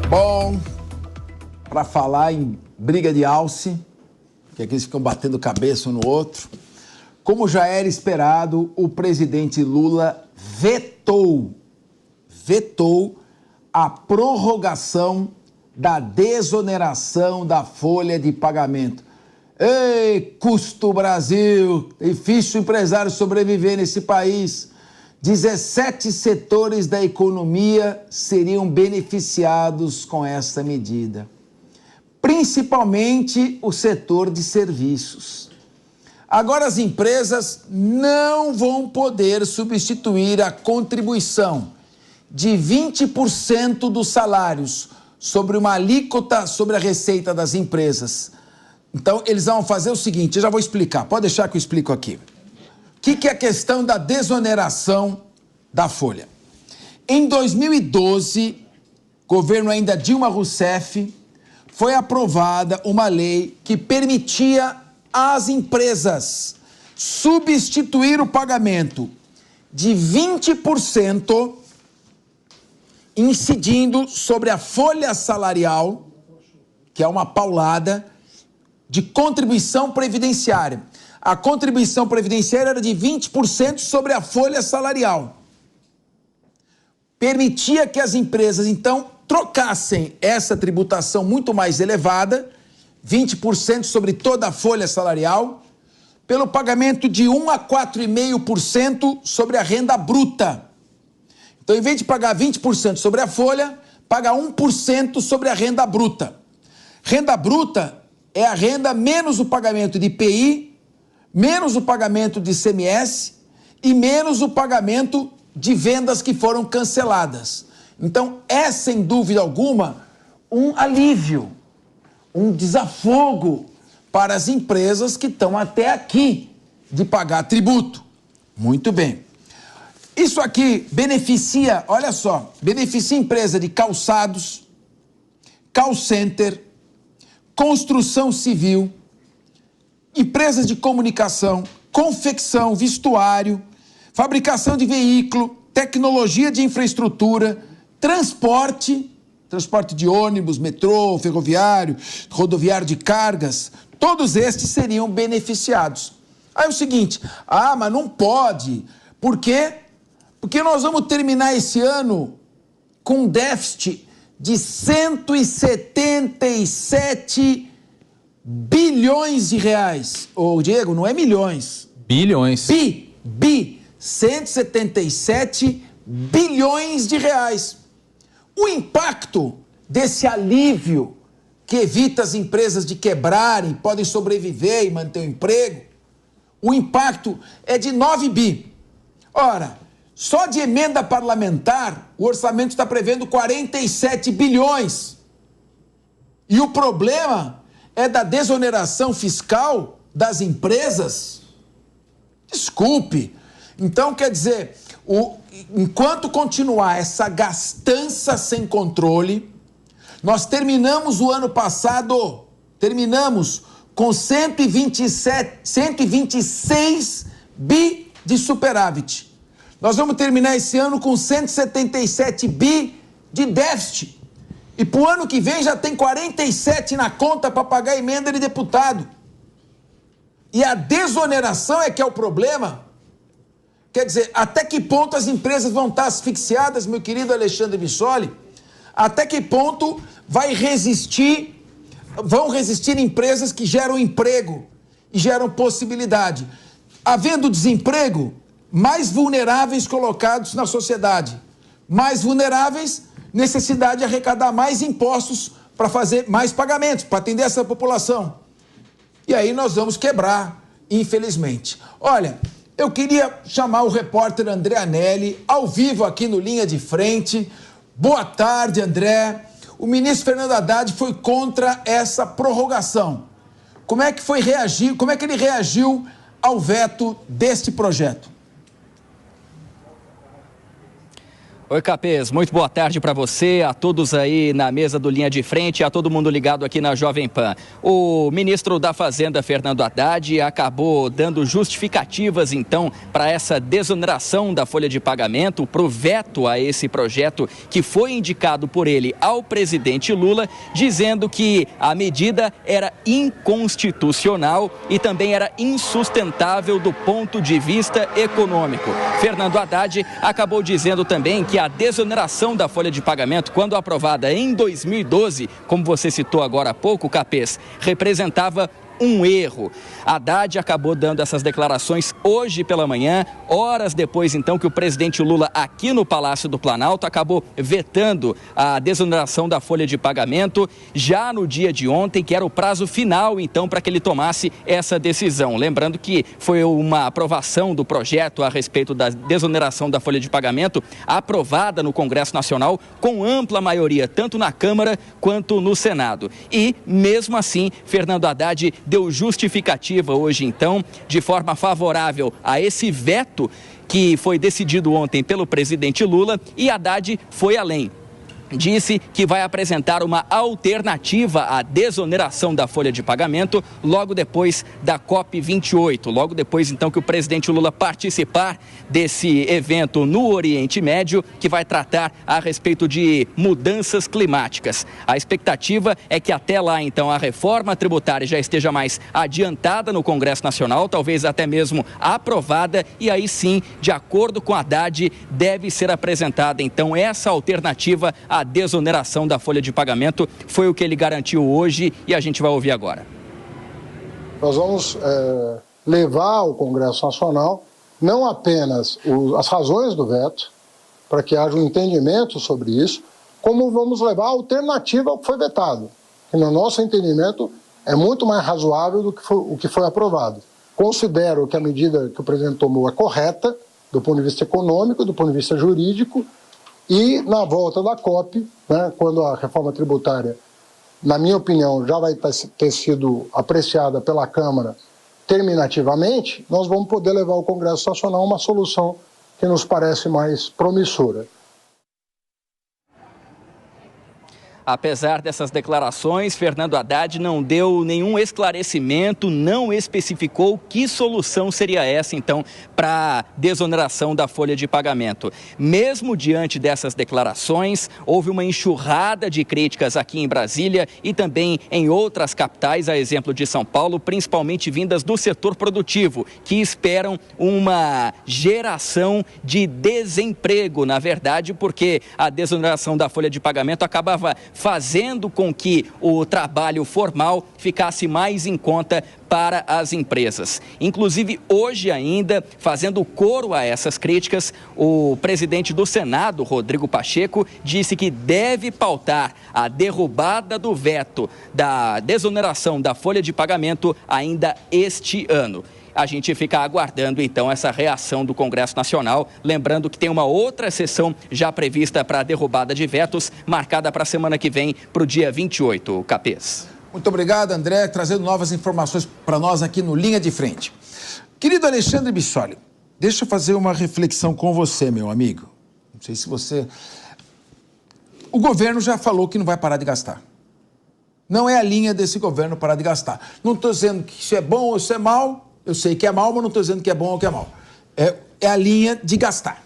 Bom, para falar em briga de alce, que aqueles ficam batendo cabeça um no outro, como já era esperado, o presidente Lula vetou a prorrogação da desoneração da folha de pagamento. Ei, custo Brasil! Difícil o empresário sobreviver nesse país. 17 setores da economia seriam beneficiados com esta medida, principalmente o setor de serviços. Agora as empresas não vão poder substituir a contribuição de 20% dos salários sobre uma alíquota sobre a receita das empresas. Então, eles vão fazer o seguinte, eu já vou explicar, pode deixar que eu explico aqui. O que é a questão da desoneração da folha? Em 2012, governo ainda Dilma Rousseff, foi aprovada uma lei que permitia às empresas substituir o pagamento de 20% incidindo sobre a folha salarial, que é uma paulada, de contribuição previdenciária. A contribuição previdenciária era de 20% sobre a folha salarial. Permitia que as empresas, então, trocassem essa tributação muito mais elevada, 20% sobre toda a folha salarial, pelo pagamento de 1 a 4,5% sobre a renda bruta. Então, em vez de pagar 20% sobre a folha, paga 1% sobre a renda bruta. Renda bruta é a renda menos o pagamento de IPI, menos o pagamento de ICMS e menos o pagamento de vendas que foram canceladas. Então, é, sem dúvida alguma, um alívio, um desafogo para as empresas que estão até aqui de pagar tributo. Muito bem. Isso aqui beneficia, olha só, beneficia a empresa de calçados, call center, construção civil, empresas de comunicação, confecção, vestuário, fabricação de veículo, tecnologia de infraestrutura, transporte de ônibus, metrô, ferroviário, rodoviário de cargas, todos estes seriam beneficiados. Aí é o seguinte, mas não pode, por quê? Porque nós vamos terminar esse ano com um déficit de 177 bilhões de reais. Ô, Diego, não é milhões. Bilhões. 177 bilhões de reais. O impacto desse alívio que evita as empresas de quebrarem, podem sobreviver e manter o emprego, o impacto é de 9 bi. Ora, só de emenda parlamentar, o orçamento está prevendo 47 bilhões. E o problema é da desoneração fiscal das empresas? Desculpe. Então, quer dizer, enquanto continuar essa gastança sem controle, nós terminamos o ano passado, com 126 bi de superávit. Nós vamos terminar esse ano com 177 bi de déficit. E para o ano que vem já tem 47 na conta para pagar a emenda de deputado. E a desoneração é que é o problema. Quer dizer, até que ponto as empresas vão estar asfixiadas, meu querido Alexandre Bissoli? Até que ponto vão resistir empresas que geram emprego e geram possibilidade? Havendo desemprego, mais vulneráveis colocados na sociedade. Mais vulneráveis, necessidade de arrecadar mais impostos para fazer mais pagamentos, para atender essa população. E aí nós vamos quebrar, infelizmente. Olha, eu queria chamar o repórter André Anelli, ao vivo aqui no Linha de Frente. Boa tarde, André. O ministro Fernando Haddad foi contra essa prorrogação. Como é que ele reagiu ao veto deste projeto? Oi, Capês, muito boa tarde para você, a todos aí na mesa do Linha de Frente, a todo mundo ligado aqui na Jovem Pan. O ministro da Fazenda, Fernando Haddad, acabou dando justificativas, então, para essa desoneração da folha de pagamento, para o veto a esse projeto que foi indicado por ele ao presidente Lula, dizendo que a medida era inconstitucional e também era insustentável do ponto de vista econômico. Fernando Haddad acabou dizendo também que a desoneração da folha de pagamento, quando aprovada em 2012, como você citou agora há pouco, Capês, representava um erro. Haddad acabou dando essas declarações hoje pela manhã, horas depois então que o presidente Lula aqui no Palácio do Planalto acabou vetando a desoneração da folha de pagamento já no dia de ontem, que era o prazo final então para que ele tomasse essa decisão. Lembrando que foi uma aprovação do projeto a respeito da desoneração da folha de pagamento aprovada no Congresso Nacional com ampla maioria, tanto na Câmara quanto no Senado. E mesmo assim, Fernando Haddad deu justificativa hoje, então, de forma favorável a esse veto que foi decidido ontem pelo presidente Lula, e Haddad foi além. Disse que vai apresentar uma alternativa à desoneração da folha de pagamento logo depois da COP28, logo depois então que o presidente Lula participar desse evento no Oriente Médio, que vai tratar a respeito de mudanças climáticas. A expectativa é que até lá então a reforma tributária já esteja mais adiantada no Congresso Nacional, talvez até mesmo aprovada, e aí sim, de acordo com Haddad, deve ser apresentada então essa alternativa à desoneração da folha de pagamento. Foi o que ele garantiu hoje e a gente vai ouvir agora. Nós vamos levar ao Congresso Nacional não apenas as razões do veto, para que haja um entendimento sobre isso, como vamos levar a alternativa ao que foi vetado, que no nosso entendimento é muito mais razoável do que o que foi aprovado. Considero que a medida que o presidente tomou é correta, do ponto de vista econômico, do ponto de vista jurídico, e na volta da COP, né, quando a reforma tributária, na minha opinião, já vai ter sido apreciada pela Câmara terminativamente, nós vamos poder levar ao Congresso Nacional uma solução que nos parece mais promissora. Apesar dessas declarações, Fernando Haddad não deu nenhum esclarecimento, não especificou que solução seria essa, então, para a desoneração da folha de pagamento. Mesmo diante dessas declarações, houve uma enxurrada de críticas aqui em Brasília e também em outras capitais, a exemplo de São Paulo, principalmente vindas do setor produtivo, que esperam uma geração de desemprego, na verdade, porque a desoneração da folha de pagamento acabava fazendo com que o trabalho formal ficasse mais em conta para as empresas. Inclusive, hoje ainda, fazendo coro a essas críticas, o presidente do Senado, Rodrigo Pacheco, disse que deve pautar a derrubada do veto da desoneração da folha de pagamento ainda este ano. A gente fica aguardando, então, essa reação do Congresso Nacional. Lembrando que tem uma outra sessão já prevista para a derrubada de vetos, marcada para a semana que vem, para o dia 28, Capês. Muito obrigado, André, trazendo novas informações para nós aqui no Linha de Frente. Querido Alexandre Bissoli, deixa eu fazer uma reflexão com você, meu amigo. Não sei se você... O governo já falou que não vai parar de gastar. Não é a linha desse governo parar de gastar. Não estou dizendo que isso é bom ou isso é mal. Eu sei que é mal, mas não estou dizendo que é bom ou que é mal. É a linha de gastar.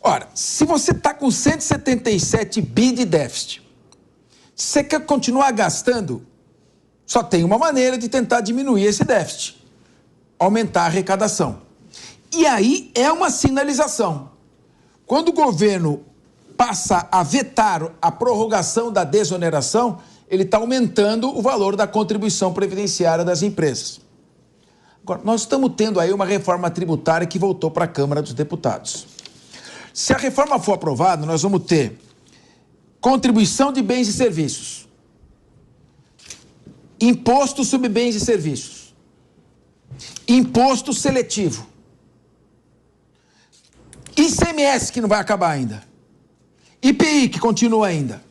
Ora, se você está com 177 bi de déficit, você quer continuar gastando, só tem uma maneira de tentar diminuir esse déficit. Aumentar a arrecadação. E aí é uma sinalização. Quando o governo passa a vetar a prorrogação da desoneração, ele está aumentando o valor da contribuição previdenciária das empresas. Agora, nós estamos tendo aí uma reforma tributária que voltou para a Câmara dos Deputados. Se a reforma for aprovada, nós vamos ter contribuição de bens e serviços, imposto sobre bens e serviços, imposto seletivo, ICMS, que não vai acabar ainda, IPI, que continua ainda,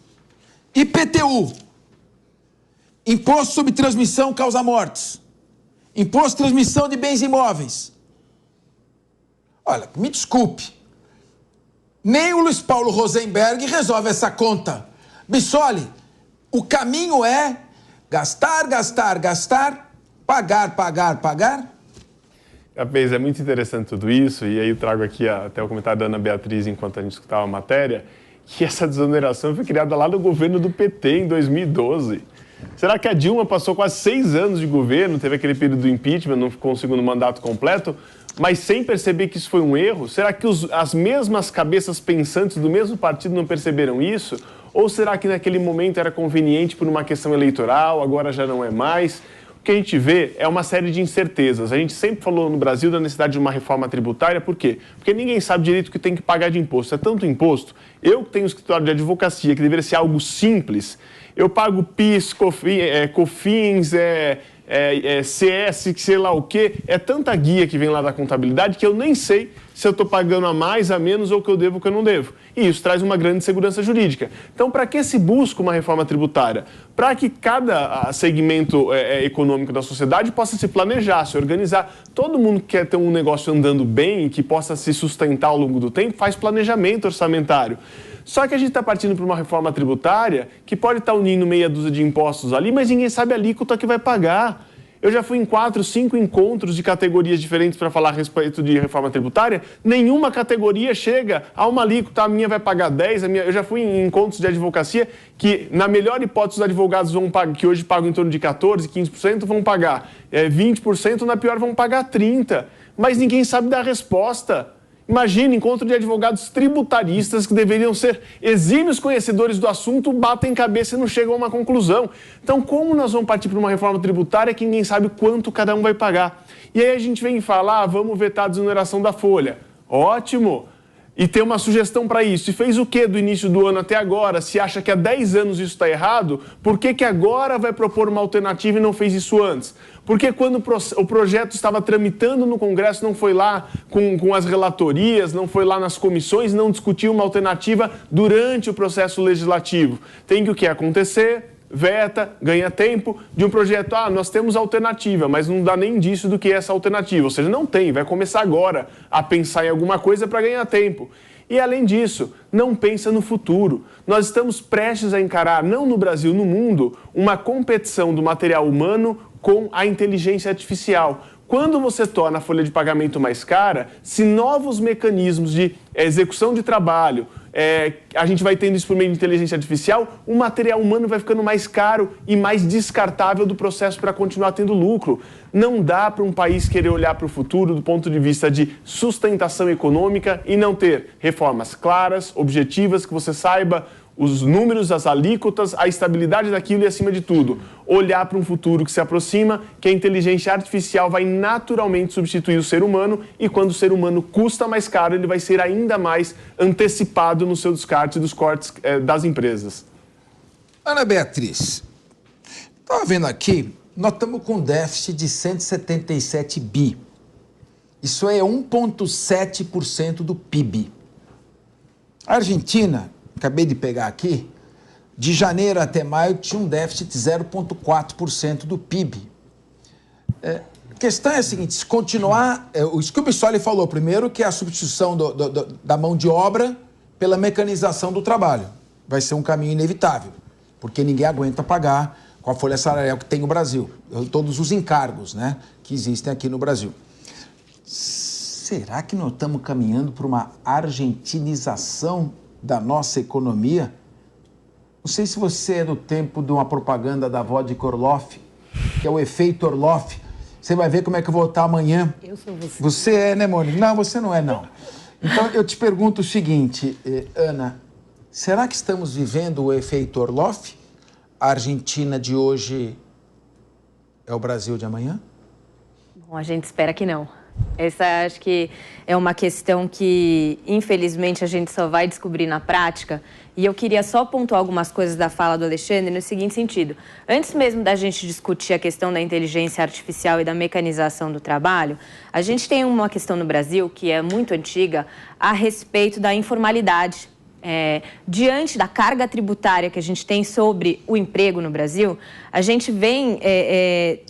IPTU, imposto sobre transmissão causa mortes, imposto de transmissão de bens imóveis. Olha, me desculpe, mas o que nós estamos vendo aqui é uma reforma tributária que vai voltar para a Câmara dos Deputados. Se a reforma for aprovada, nós vamos ter contribuição de bens e serviços, imposto sobre bens e serviços, imposto de transmissão causa mortes, imposto de transmissão de bens imóveis. Nem o Luiz Paulo Rosenberg resolve essa conta. Bissoli, o caminho é gastar, gastar, gastar, pagar, pagar, pagar? Capês, é muito interessante tudo isso, e aí eu trago aqui até o comentário da Ana Beatriz enquanto a gente escutava a matéria, que essa desoneração foi criada lá no governo do PT em 2012. Será que a Dilma passou quase 6 anos de governo, teve aquele período do impeachment, não ficou um segundo mandato completo, mas sem perceber que isso foi um erro? Será que as mesmas cabeças pensantes do mesmo partido não perceberam isso? Ou será que naquele momento era conveniente por uma questão eleitoral, agora já não é mais? O que a gente vê é uma série de incertezas. A gente sempre falou no Brasil da necessidade de uma reforma tributária, por quê? Porque ninguém sabe direito o que tem que pagar de imposto. É tanto imposto. Eu que tenho um escritório de advocacia, que deveria ser algo simples, eu pago PIS, COFINS, CS, que sei lá o quê. É tanta guia que vem lá da contabilidade que eu nem sei se eu estou pagando a mais, a menos, ou o que eu devo ou o que eu não devo. E isso traz uma grande insegurança jurídica. Então, para que se busca uma reforma tributária? Para que cada segmento econômico da sociedade possa se planejar, se organizar. Todo mundo que quer ter um negócio andando bem e que possa se sustentar ao longo do tempo, faz planejamento orçamentário. Só que a gente está partindo para uma reforma tributária que pode estar unindo meia dúzia de impostos ali, mas ninguém sabe a alíquota que vai pagar. Eu já fui em 4, 5 encontros de categorias diferentes para falar a respeito de reforma tributária. Nenhuma categoria chega a uma alíquota, a minha vai pagar 10, eu já fui em encontros de advocacia que, na melhor hipótese, os advogados vão pagar, que hoje pagam em torno de 14%, 15%, vão pagar 20%, na pior vão pagar 30%. Mas ninguém sabe dar resposta. Imagina, encontro de advogados tributaristas que deveriam ser exímios conhecedores do assunto, batem cabeça e não chegam a uma conclusão. Então, como nós vamos partir para uma reforma tributária que ninguém sabe quanto cada um vai pagar? E aí a gente vem falar, vamos vetar a desoneração da folha. Ótimo! E tem uma sugestão para isso. E fez o que do início do ano até agora? Se acha que há 10 anos isso está errado, por que agora vai propor uma alternativa e não fez isso antes? Porque quando o projeto estava tramitando no Congresso, não foi lá com as relatorias, não foi lá nas comissões, não discutiu uma alternativa durante o processo legislativo. Tem que o que acontecer? Veta, ganha tempo de um projeto. Nós temos alternativa, mas não dá nem indício do que é essa alternativa. Ou seja, não tem, vai começar agora a pensar em alguma coisa para ganhar tempo. E, além disso, não pensa no futuro. Nós estamos prestes a encarar, não no Brasil, no mundo, uma competição do material humano com a inteligência artificial. Quando você torna a folha de pagamento mais cara, se novos mecanismos de execução de trabalho, a gente vai tendo isso por meio de inteligência artificial, o material humano vai ficando mais caro e mais descartável do processo para continuar tendo lucro. Não dá para um país querer olhar para o futuro do ponto de vista de sustentação econômica e não ter reformas claras, objetivas, que você saiba os números, as alíquotas, a estabilidade daquilo e, acima de tudo, olhar para um futuro que se aproxima, que a inteligência artificial vai naturalmente substituir o ser humano e, quando o ser humano custa mais caro, ele vai ser ainda mais antecipado no seu descarte dos cortes das empresas. Ana Beatriz, estava vendo aqui, nós estamos com um déficit de 177 bi. Isso é 1,7% do PIB. A Argentina, acabei de pegar aqui, de janeiro até maio tinha um déficit de 0,4% do PIB. A questão é a seguinte, se continuar, o que o Bissoli falou primeiro, que é a substituição da mão de obra pela mecanização do trabalho. Vai ser um caminho inevitável, porque ninguém aguenta pagar com a folha salarial que tem o Brasil, todos os encargos, né, que existem aqui no Brasil. Será que nós estamos caminhando para uma argentinização da nossa economia? Não sei se você é do tempo de uma propaganda da vodka Orloff, que é o efeito Orloff. Você vai ver como é que eu vou estar amanhã. Eu sou você. Você é, né, Mônica? Não, você não é, não. Então, eu te pergunto o seguinte, Ana, será que estamos vivendo o efeito Orloff? A Argentina de hoje é o Brasil de amanhã? Bom, a gente espera que não. Essa acho que é uma questão que, infelizmente, a gente só vai descobrir na prática. E eu queria só pontuar algumas coisas da fala do Alexandre no seguinte sentido. Antes mesmo da gente discutir a questão da inteligência artificial e da mecanização do trabalho, a gente tem uma questão no Brasil que é muito antiga a respeito da informalidade. diante da carga tributária que a gente tem sobre o emprego no Brasil, a gente vem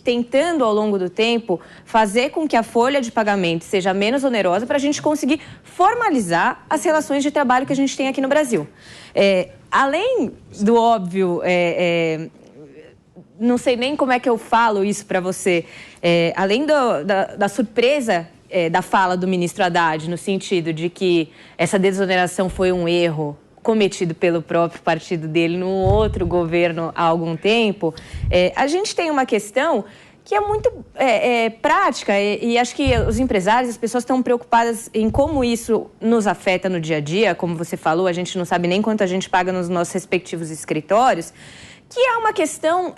tentando ao longo do tempo fazer com que a folha de pagamento seja menos onerosa para a gente conseguir formalizar as relações de trabalho que a gente tem aqui no Brasil. Além do óbvio, não sei nem como é que eu falo isso para você, além da surpresa da fala do ministro Haddad, no sentido de que essa desoneração foi um erro cometido pelo próprio partido dele no outro governo há algum tempo, a gente tem uma questão que é muito prática e acho que os empresários, as pessoas estão preocupadas em como isso nos afeta no dia a dia. Como você falou, a gente não sabe nem quanto a gente paga nos nossos respectivos escritórios, que é uma questão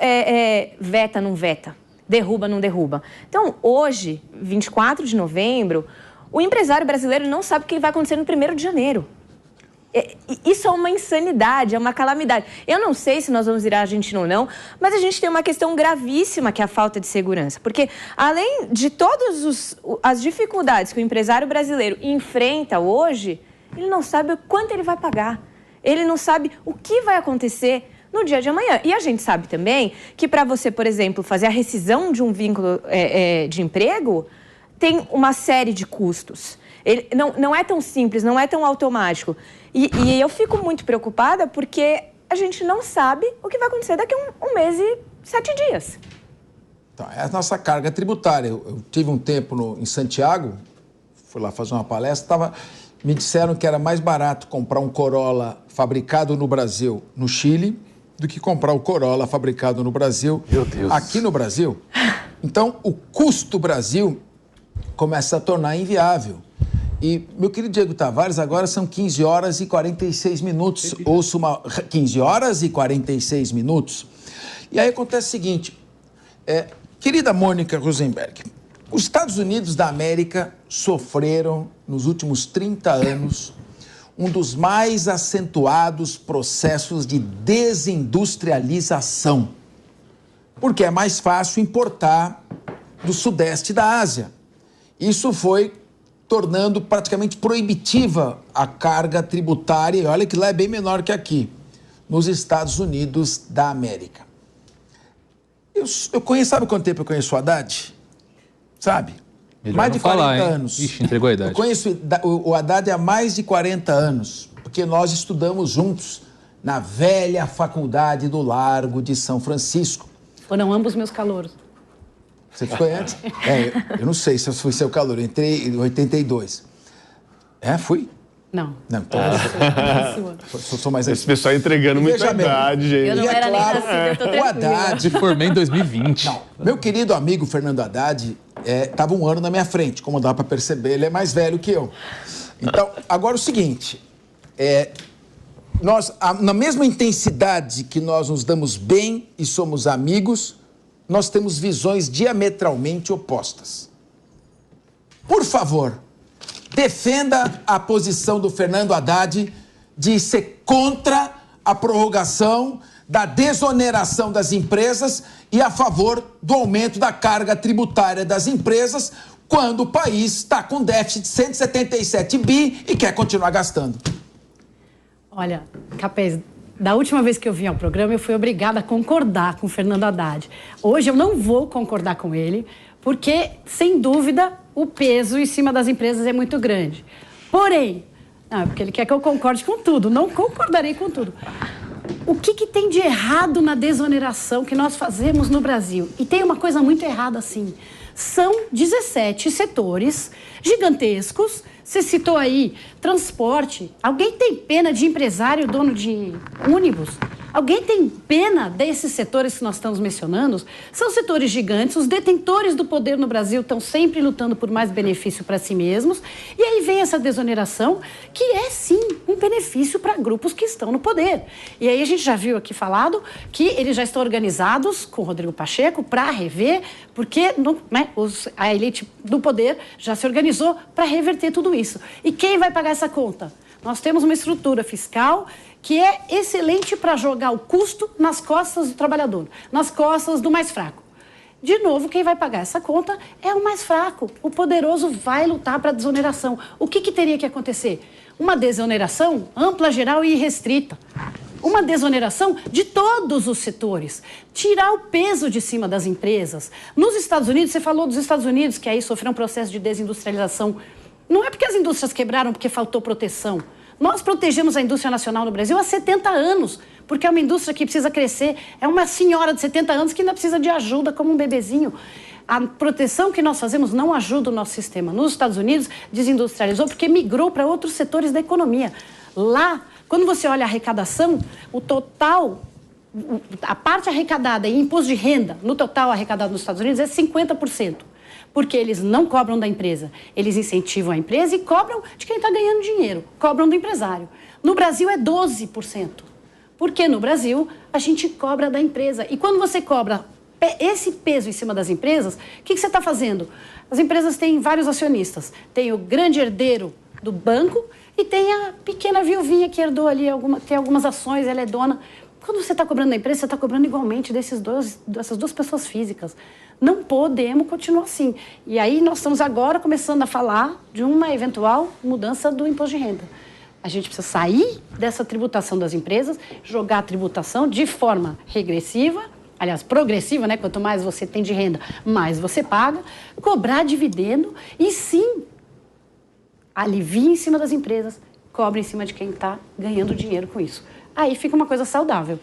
veta, não veta. Derruba, não derruba. Então, hoje, 24 de novembro, o empresário brasileiro não sabe o que vai acontecer no 1º de janeiro. Isso é uma insanidade, é uma calamidade. Eu não sei se nós vamos virar Argentina ou não, mas a gente tem uma questão gravíssima, que é a falta de segurança. Porque, além de todas as dificuldades que o empresário brasileiro enfrenta hoje, ele não sabe o quanto ele vai pagar. Ele não sabe o que vai acontecer no dia de amanhã. E a gente sabe também que para você, por exemplo, fazer a rescisão de um vínculo de emprego, tem uma série de custos. Ele não é tão simples, não é tão automático. E eu fico muito preocupada porque a gente não sabe o que vai acontecer daqui a um mês e 7 dias. Então, é a nossa carga tributária. Eu tive um tempo em Santiago, fui lá fazer uma palestra, me disseram que era mais barato comprar um Corolla fabricado no Brasil, no Chile, do que comprar o Corolla fabricado no Brasil, aqui no Brasil. Então, o custo Brasil começa a tornar inviável. E, meu querido Diego Tavares, agora são 15 horas e 46 minutos. Ouço 15 horas e 46 minutos. E aí acontece o seguinte, querida Mônica Rosenberg, os Estados Unidos da América sofreram, nos últimos 30 anos, um dos mais acentuados processos de desindustrialização, porque é mais fácil importar do sudeste da Ásia. Isso foi tornando praticamente proibitiva a carga tributária, e olha que lá é bem menor que aqui, nos Estados Unidos da América. Eu conheço, sabe quanto tempo eu conheço o Haddad? Sabe? Melhor mais de 40 falar, anos. Ixi, entregou a idade. Eu conheço o Haddad há mais de 40 anos, porque nós estudamos juntos na velha faculdade do Largo de São Francisco. Foram ambos meus calouros. Você foi antes? Eu não sei se eu fui seu calor. Eu entrei em 82. Fui? Não. Não, então sou mais... Esse pessoal entregando muita idade, gente. Eu não era nem nascida, eu tô tranquila. O Haddad... Me formei em 2020. Não, meu querido amigo Fernando Haddad estava um ano na minha frente. Como dá para perceber, ele é mais velho que eu. Então, agora o seguinte... na mesma intensidade que nós nos damos bem e somos amigos, nós temos visões diametralmente opostas. Por favor, defenda a posição do Fernando Haddad de ser contra a prorrogação da desoneração das empresas e a favor do aumento da carga tributária das empresas quando o país está com déficit de 177 bi e quer continuar gastando. Olha, Capês, da última vez que eu vim ao programa, eu fui obrigada a concordar com o Fernando Haddad. Hoje eu não vou concordar com ele, porque, sem dúvida, o peso em cima das empresas é muito grande. Porém, porque ele quer que eu concorde com tudo, não concordarei com tudo. O que tem de errado na desoneração que nós fazemos no Brasil? E tem uma coisa muito errada, assim. São 17 setores gigantescos. Você citou aí transporte. Alguém tem pena de empresário, dono de ônibus? Alguém tem pena desses setores que nós estamos mencionando? São setores gigantes, os detentores do poder no Brasil estão sempre lutando por mais benefício para si mesmos. E aí vem essa desoneração, que é sim um benefício para grupos que estão no poder. E aí a gente já viu aqui falado que eles já estão organizados com o Rodrigo Pacheco para rever, porque a elite do poder já se organizou para reverter tudo isso. E quem vai pagar essa conta? Nós temos uma estrutura fiscal que é excelente para jogar o custo nas costas do trabalhador, nas costas do mais fraco. De novo, quem vai pagar essa conta é o mais fraco. O poderoso vai lutar para a desoneração. O que teria que acontecer? uma desoneração ampla, geral e irrestrita. Uma desoneração de todos os setores. Tirar o peso de cima das empresas. Nos Estados Unidos, você falou dos Estados Unidos, que aí sofreu um processo de desindustrialização. Não é porque as indústrias quebraram, porque faltou proteção. Nós protegemos a indústria nacional no Brasil há 70 anos, porque é uma indústria que precisa crescer. É uma senhora de 70 anos que ainda precisa de ajuda, como um bebezinho. A proteção que nós fazemos não ajuda o nosso sistema. Nos Estados Unidos, desindustrializou porque migrou para outros setores da economia. Lá, quando você olha a arrecadação, o total, a parte arrecadada em imposto de renda, no total arrecadado nos Estados Unidos, é 50%. Porque eles não cobram da empresa, eles incentivam a empresa e cobram de quem está ganhando dinheiro, cobram do empresário. No Brasil é 12%, porque no Brasil a gente cobra da empresa. E quando você cobra esse peso em cima das empresas, o que você está fazendo? As empresas têm vários acionistas, tem o grande herdeiro do banco e tem a pequena viuvinha que herdou ali, tem algumas ações, ela é dona. Quando você está cobrando da empresa, você está cobrando igualmente dessas duas pessoas físicas. Não podemos continuar assim. E aí nós estamos agora começando a falar de uma eventual mudança do imposto de renda. A gente precisa sair dessa tributação das empresas, jogar a tributação de forma regressiva, aliás, progressiva, né? Quanto mais você tem de renda, mais você paga, cobrar dividendo e sim, alivia em cima das empresas, cobra em cima de quem está ganhando dinheiro com isso. Aí fica uma coisa saudável.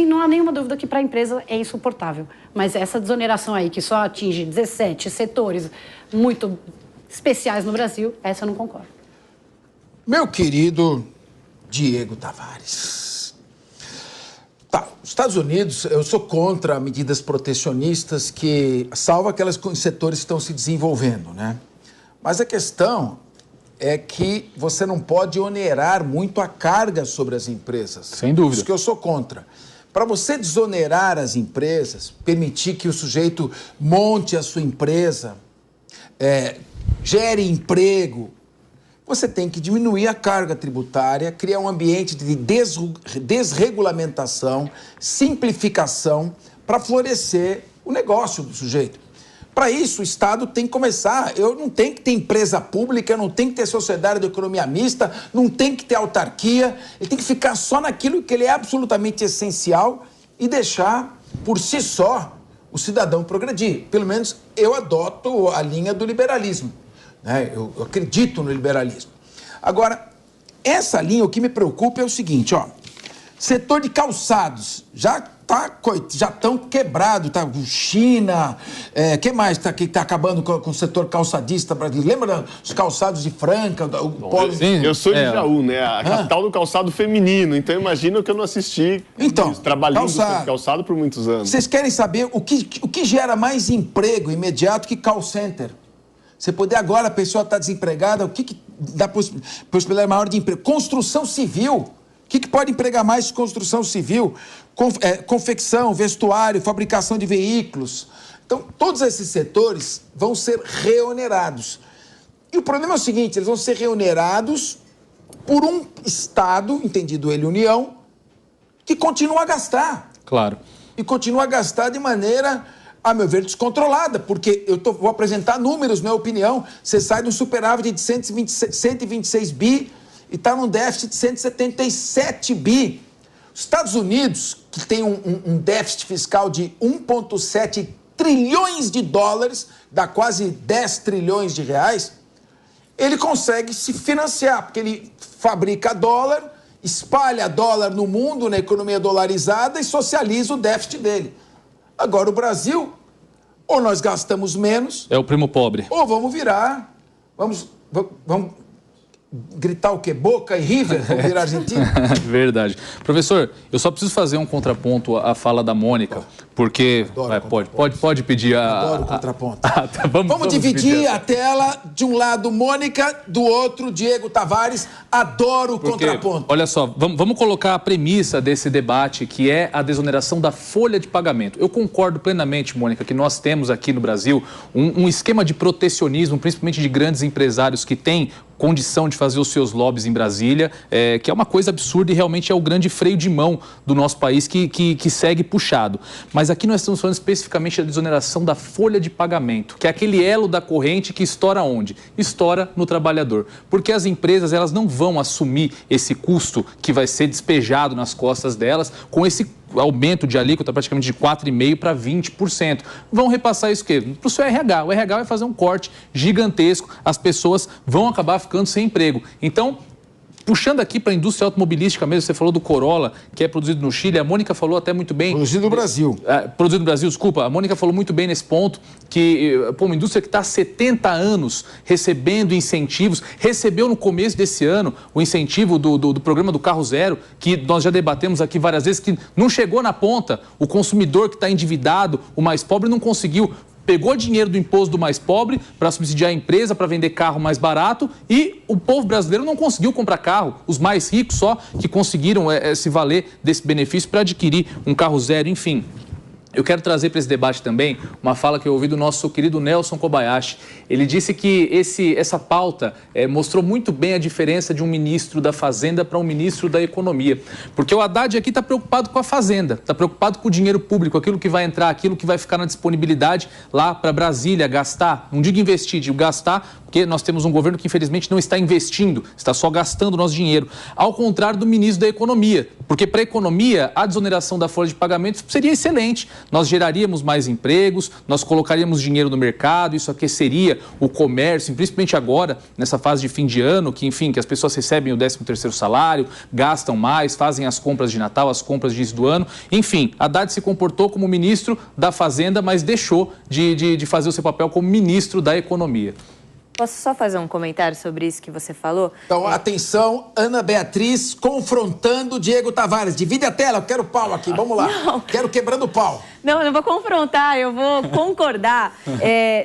Não há nenhuma dúvida que para a empresa é insuportável. Mas essa desoneração aí, que só atinge 17 setores muito especiais no Brasil, essa eu não concordo. Meu querido Diego Tavares. Tá, os Estados Unidos, eu sou contra medidas protecionistas que salvam aqueles setores que estão se desenvolvendo, né? Mas a questão é que você não pode onerar muito a carga sobre as empresas. Sem dúvida. Isso que eu sou contra. Para você desonerar as empresas, permitir que o sujeito monte a sua empresa, gere emprego, você tem que diminuir a carga tributária, criar um ambiente de desregulamentação, simplificação, para florescer o negócio do sujeito. Para isso, o Estado tem que começar. Eu não tenho que ter empresa pública, não tem que ter sociedade de economia mista, não tem que ter autarquia. Ele tem que ficar só naquilo que ele é absolutamente essencial e deixar, por si só, o cidadão progredir. Pelo menos eu adoto a linha do liberalismo, né? Eu acredito no liberalismo. Agora, essa linha, o que me preocupa é o seguinte, ó. Setor de calçados, já estão quebrados, tá? China, que mais que tá acabando com o setor calçadista brasileiro? Lembra dos calçados de Franca, o polo... Eu sou de Jaú, né? A capital do calçado feminino, então imagino que eu não assisti trabalhando com calçado por muitos anos. Vocês querem saber o que gera mais emprego imediato que call center? Você poder agora, a pessoa está desempregada, o que dá possibilidade maior de emprego? Construção civil. O que pode empregar mais construção civil? Confecção, vestuário, fabricação de veículos. Então, todos esses setores vão ser reonerados. E o problema é o seguinte, eles vão ser reonerados por um Estado, entendido ele União, que continua a gastar. Claro. E continua a gastar de maneira, a meu ver, descontrolada, porque vou apresentar números, minha opinião. Você sai de um superávit de 126 bi e está num déficit de 177 bi. Os Estados Unidos, que tem um déficit fiscal de 1,7 trilhões de dólares, dá quase 10 trilhões de reais, ele consegue se financiar, porque ele fabrica dólar, espalha dólar no mundo, na economia dolarizada, e socializa o déficit dele. Agora, o Brasil, ou nós gastamos menos... É o primo pobre. Ou vamos virar... Vamos gritar o quê? Boca e River? Vamos virar Argentina? Verdade. Professor, eu só preciso fazer um contraponto à fala da Mônica, porque... Pode pedir a... Adoro o contraponto. Tá, vamos dividir a tela, de um lado Mônica, do outro Diego Tavares. Adoro o contraponto. Olha só, vamos colocar a premissa desse debate, que é a desoneração da folha de pagamento. Eu concordo plenamente, Mônica, que nós temos aqui no Brasil um esquema de protecionismo, principalmente de grandes empresários que têm condição de fazer os seus lobbies em Brasília, que é uma coisa absurda e realmente é o grande freio de mão do nosso país que segue puxado. Mas aqui nós estamos falando especificamente da desoneração da folha de pagamento, que é aquele elo da corrente que estoura onde? Estoura no trabalhador. Porque as empresas, elas não vão assumir esse custo que vai ser despejado nas costas delas com esse aumento de alíquota praticamente de 4,5% para 20%. Vão repassar isso para o seu RH. O RH vai fazer um corte gigantesco, as pessoas vão acabar ficando sem emprego. Então, puxando aqui para a indústria automobilística mesmo, você falou do Corolla, que é produzido no Chile, a Mônica falou até muito bem... Produzido no Brasil. Produzido no Brasil, desculpa. A Mônica falou muito bem nesse ponto, que uma indústria que está há 70 anos recebendo incentivos, recebeu no começo desse ano o incentivo do programa do Carro Zero, que nós já debatemos aqui várias vezes, que não chegou na ponta. O consumidor que está endividado, o mais pobre, não conseguiu. Pegou dinheiro do imposto do mais pobre para subsidiar a empresa, para vender carro mais barato, e o povo brasileiro não conseguiu comprar carro. Os mais ricos só que conseguiram se valer desse benefício para adquirir um carro zero, enfim. Eu quero trazer para esse debate também uma fala que eu ouvi do nosso querido Nelson Kobayashi. Ele disse que essa pauta mostrou muito bem a diferença de um ministro da Fazenda para um ministro da Economia. Porque o Haddad aqui está preocupado com a Fazenda, está preocupado com o dinheiro público, aquilo que vai entrar, aquilo que vai ficar na disponibilidade lá para Brasília, gastar. Não digo investir, digo gastar, porque nós temos um governo que infelizmente não está investindo, está só gastando o nosso dinheiro. Ao contrário do ministro da Economia, porque para a economia a desoneração da folha de pagamento seria excelente. Nós geraríamos mais empregos, nós colocaríamos dinheiro no mercado, isso aqueceria o comércio, principalmente agora, nessa fase de fim de ano, que enfim, que as pessoas recebem o 13º salário, gastam mais, fazem as compras de Natal, as compras de início do ano. Enfim, Haddad se comportou como ministro da Fazenda, mas deixou de fazer o seu papel como ministro da Economia. Posso só fazer um comentário sobre isso que você falou? Então, atenção, Ana Beatriz confrontando Diego Tavares. Divide a tela, eu quero pau aqui, vamos lá. Não. Quero quebrando o pau. Não, eu não vou confrontar, eu vou concordar.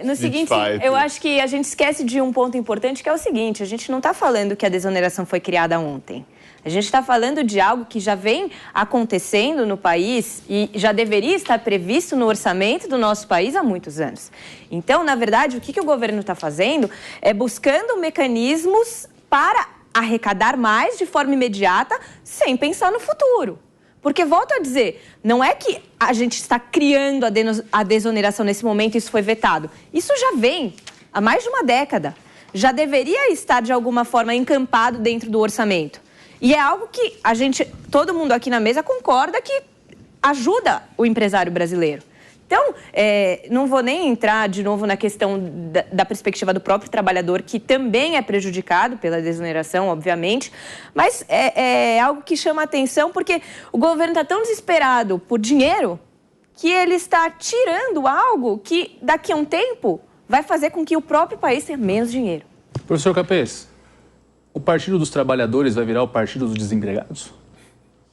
No seguinte, eu acho que a gente esquece de um ponto importante, que é o seguinte: a gente não está falando que a desoneração foi criada ontem. A gente está falando de algo que já vem acontecendo no país e já deveria estar previsto no orçamento do nosso país há muitos anos. Então, na verdade, o que o governo está fazendo é buscando mecanismos para arrecadar mais de forma imediata, sem pensar no futuro. Porque, volto a dizer, não é que a gente está criando a desoneração nesse momento e isso foi vetado. Isso já vem há mais de uma década. Já deveria estar, de alguma forma, encampado dentro do orçamento. E é algo que todo mundo aqui na mesa concorda que ajuda o empresário brasileiro. Então, não vou nem entrar de novo na questão da perspectiva do próprio trabalhador, que também é prejudicado pela desoneração, obviamente, mas é algo que chama a atenção porque o governo está tão desesperado por dinheiro que ele está tirando algo que daqui a um tempo vai fazer com que o próprio país tenha menos dinheiro. Professor Capês, o Partido dos Trabalhadores vai virar o Partido dos Desempregados?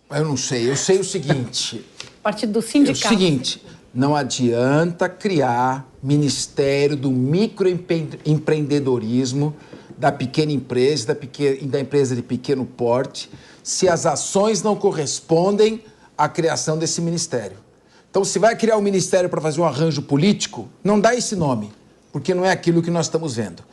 Eu não sei. Eu sei o seguinte... Partido do sindicato. É o seguinte, não adianta criar Ministério do Microempreendedorismo, da pequena empresa e da empresa de pequeno porte, se as ações não correspondem à criação desse ministério. Então, se vai criar um ministério para fazer um arranjo político, não dá esse nome, porque não é aquilo que nós estamos vendo.